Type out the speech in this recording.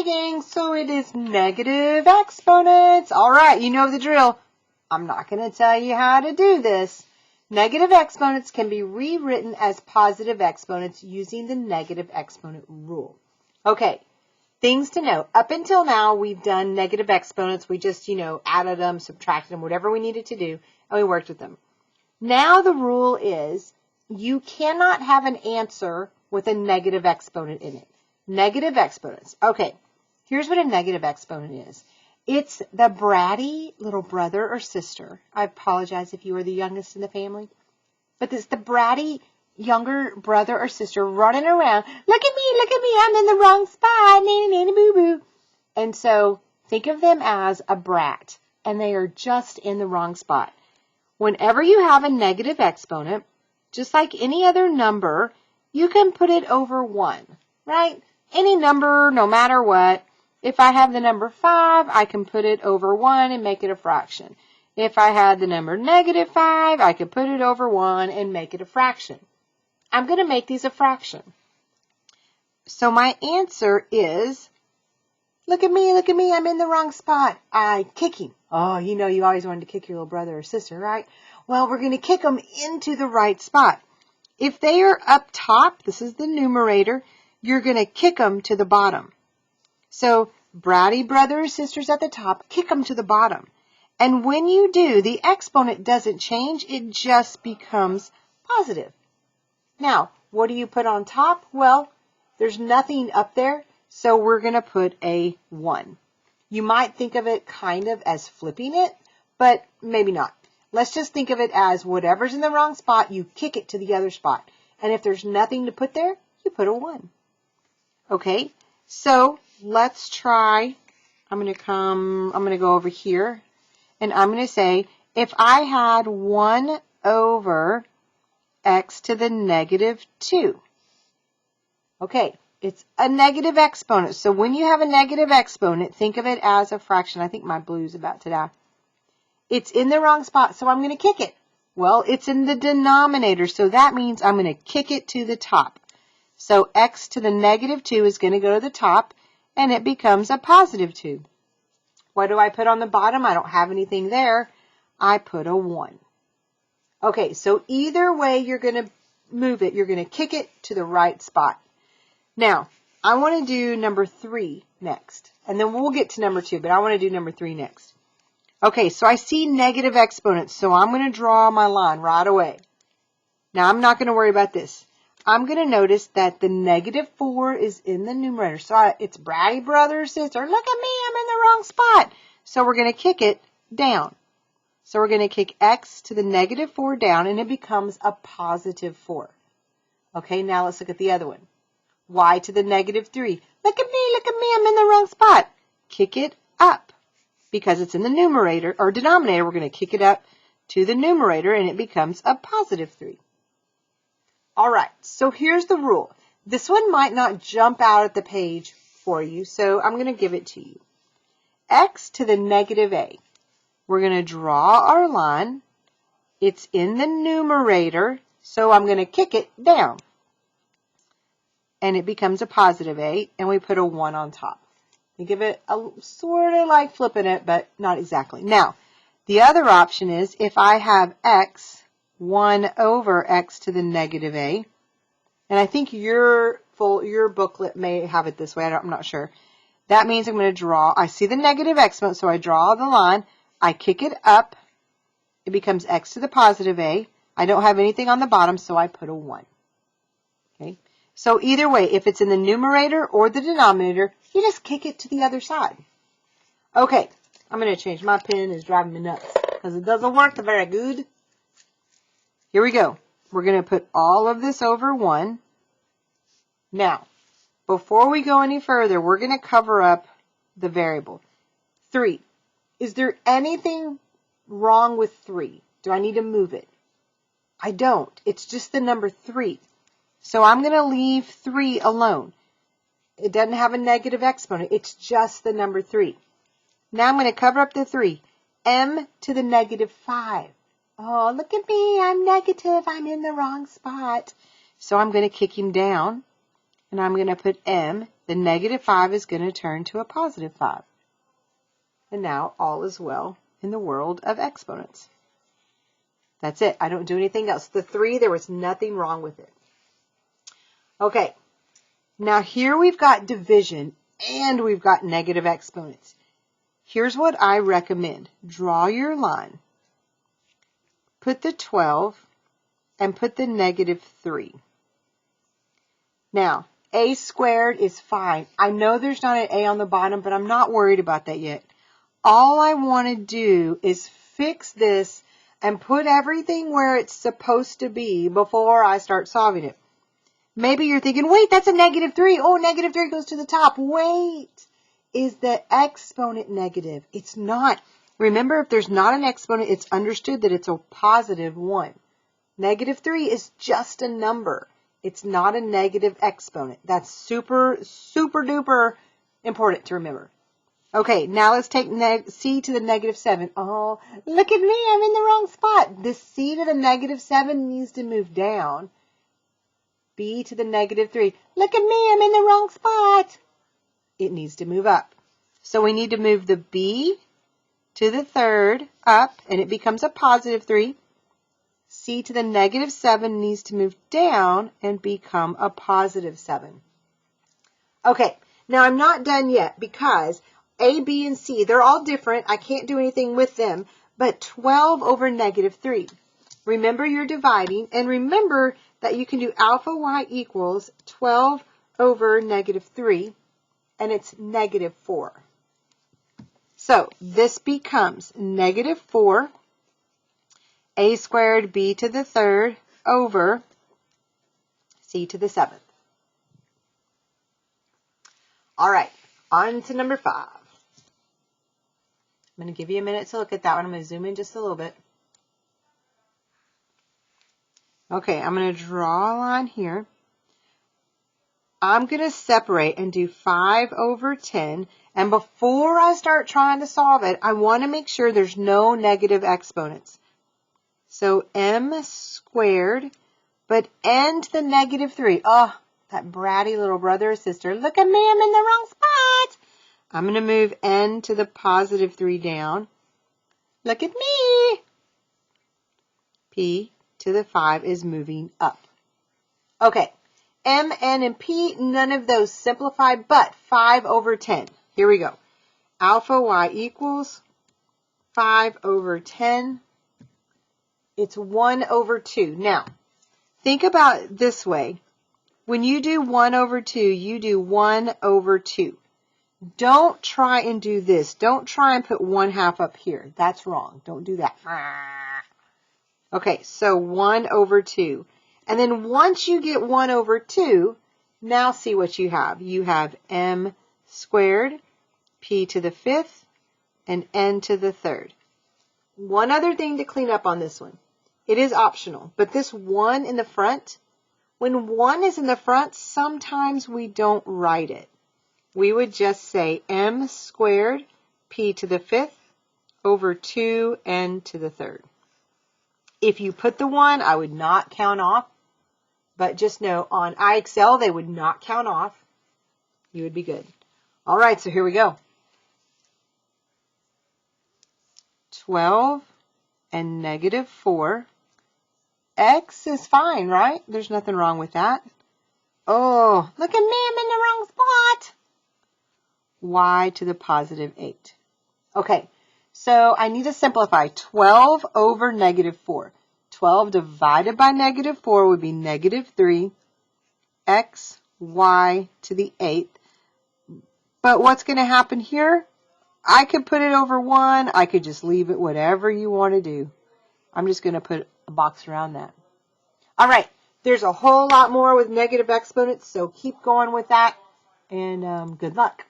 Hey gang, so it is negative exponents. All right, you know the drill. I'm not going to tell you how to do this. Negative exponents can be rewritten as positive exponents using the negative exponent rule. Okay, things to know. Up until now, we've done negative exponents. We just, added them, subtracted them, whatever we needed to do, and we worked with them. Now the rule is you cannot have an answer with a negative exponent in it. Negative exponents. Okay, here's what a negative exponent is. It's the bratty little brother or sister. I apologize if you are the youngest in the family. But it's the bratty younger brother or sister running around. Look at me, I'm in the wrong spot. Nanny, boo, boo. And so think of them as a brat. And they are just in the wrong spot. Whenever you have a negative exponent, just like any other number, you can put it over 1, right? Any number, no matter what. If I have the number 5, I can put it over 1 and make it a fraction. If I had the number negative 5, I could put it over 1 and make it a fraction. I'm going to make these a fraction. So my answer is, look at me, I'm in the wrong spot. I kick him. Oh, you always wanted to kick your little brother or sister, right? Well, we're going to kick them into the right spot. If they are up top, this is the numerator, you're going to kick them to the bottom. So, bratty brother or sisters at the top, kick them to the bottom. And when you do, the exponent doesn't change, it just becomes positive. Now, what do you put on top? Well, there's nothing up there, so we're going to put a 1. You might think of it kind of as flipping it, but maybe not. Let's just think of it as whatever's in the wrong spot, you kick it to the other spot. And if there's nothing to put there, you put a 1. Okay, so let's try. I'm going to go over here, and I'm going to say, if I had 1 over x to the negative 2. Okay, it's a negative exponent. So when you have a negative exponent, think of it as a fraction. I think my blue's about to die. It's in the wrong spot, so I'm going to kick it. Well, it's in the denominator, so that means I'm going to kick it to the top. So x to the negative 2 is going to go to the top, and it becomes a positive 2. What do I put on the bottom? I don't have anything there. I put a 1. Okay, so either way you're going to move it, you're going to kick it to the right spot. Now, I want to do number 3 next, and then we'll get to number 2, but I want to do number 3 next. Okay, so I see negative exponents, so I'm going to draw my line right away. Now, I'm not going to worry about this. I'm going to notice that the negative 4 is in the numerator. So it's bratty brother or sister. Look at me, I'm in the wrong spot. So we're going to kick it down. So we're going to kick x to the negative 4 down, and it becomes a positive 4. Okay, now let's look at the other one. Y to the negative 3. Look at me, I'm in the wrong spot. Kick it up. Because it's in the numerator or denominator, we're going to kick it up to the numerator, and it becomes a positive 3. All right, so here's the rule. This one might not jump out at the page for you, so I'm going to give it to you. X to the negative a. We're going to draw our line. It's in the numerator, so I'm going to kick it down. And it becomes a positive a, and we put a 1 on top. We give it a sort of like flipping it, but not exactly. Now, the other option is if I have x, 1 over x to the negative a, and I think your booklet may have it this way, I'm not sure. That means I'm going to draw, I see the negative exponent, so I draw the line, I kick it up, it becomes x to the positive a. I don't have anything on the bottom, so I put a 1. Okay, so either way, if it's in the numerator or the denominator, you just kick it to the other side. Okay, I'm going to change. My pen is driving me nuts because it doesn't work very good. Here we go. We're going to put all of this over 1. Now, before we go any further, we're going to cover up the variable. 3. Is there anything wrong with 3? Do I need to move it? I don't. It's just the number 3. So I'm going to leave 3 alone. It doesn't have a negative exponent. It's just the number 3. Now I'm going to cover up the 3. M to the negative 5. Oh, look at me, I'm negative, I'm in the wrong spot. So I'm going to kick him down, and I'm going to put m, the negative 5 is going to turn to a positive 5. And now all is well in the world of exponents. That's it. I don't do anything else. The 3, there was nothing wrong with it. Okay. Now here we've got division and we've got negative exponents. Here's what I recommend. Draw your line. Put the 12 and put the negative 3. Now, a squared is fine. I know there's not an a on the bottom, but I'm not worried about that yet. All I want to do is fix this and put everything where it's supposed to be before I start solving it. Maybe you're thinking, wait, that's a negative 3. Oh, negative 3 goes to the top. Wait, is the exponent negative? It's not. Remember, if there's not an exponent, it's understood that it's a positive 1. Negative 3 is just a number. It's not a negative exponent. That's super, super duper important to remember. Okay, now let's take c to the negative 7. Oh, look at me, I'm in the wrong spot. The c to the negative 7 needs to move down. B to the negative 3. Look at me, I'm in the wrong spot. It needs to move up. So we need to move the b to the third up, and it becomes a positive 3. C to the negative 7 needs to move down and become a positive 7. Okay, now I'm not done yet because A, B, and C, they're all different. I can't do anything with them, but 12 over negative 3. Remember you're dividing, and remember that you can do alpha y equals 12 over negative 3, and it's negative 4. So this becomes negative 4 a squared b to the third over c to the 7th. All right, on to number 5. I'm going to give you a minute to look at that one. I'm going to zoom in just a little bit. Okay, I'm going to draw a line here. I'm going to separate and do 5 over 10. And before I start trying to solve it, I want to make sure there's no negative exponents. So m squared, but n to the negative 3. Oh, that bratty little brother or sister. Look at me, I'm in the wrong spot. I'm going to move n to the positive 3 down. Look at me. P to the 5 is moving up. Okay, m, n, and p, none of those simplify, but 5 over 10. Here we go. Alpha y equals 5 over 10. It's 1 over 2. Now, think about it this way. When you do 1 over 2, you do 1 over 2. Don't try and do this. Don't try and put 1/2 up here. That's wrong. Don't do that. Okay, so 1 over 2. And then once you get 1 over 2, now see what you have. You have m squared, p to the 5th, and n to the 3rd. One other thing to clean up on this one. It is optional, but this 1 in the front, when 1 is in the front, sometimes we don't write it. We would just say m squared, p to the 5th, over 2n to the 3rd. If you put the 1, I would not count off, but just know on IXL, they would not count off. You would be good. All right, so here we go. 12 and negative 4. X is fine, right? There's nothing wrong with that. Oh, look at me, I'm in the wrong spot. Y to the positive 8. Okay, so I need to simplify. 12 over negative 4. 12 divided by negative 4 would be negative 3. X, y to the 8th. But what's going to happen here? I could put it over 1. I could just leave it, whatever you want to do. I'm just going to put a box around that. All right, there's a whole lot more with negative exponents, so keep going with that, and good luck.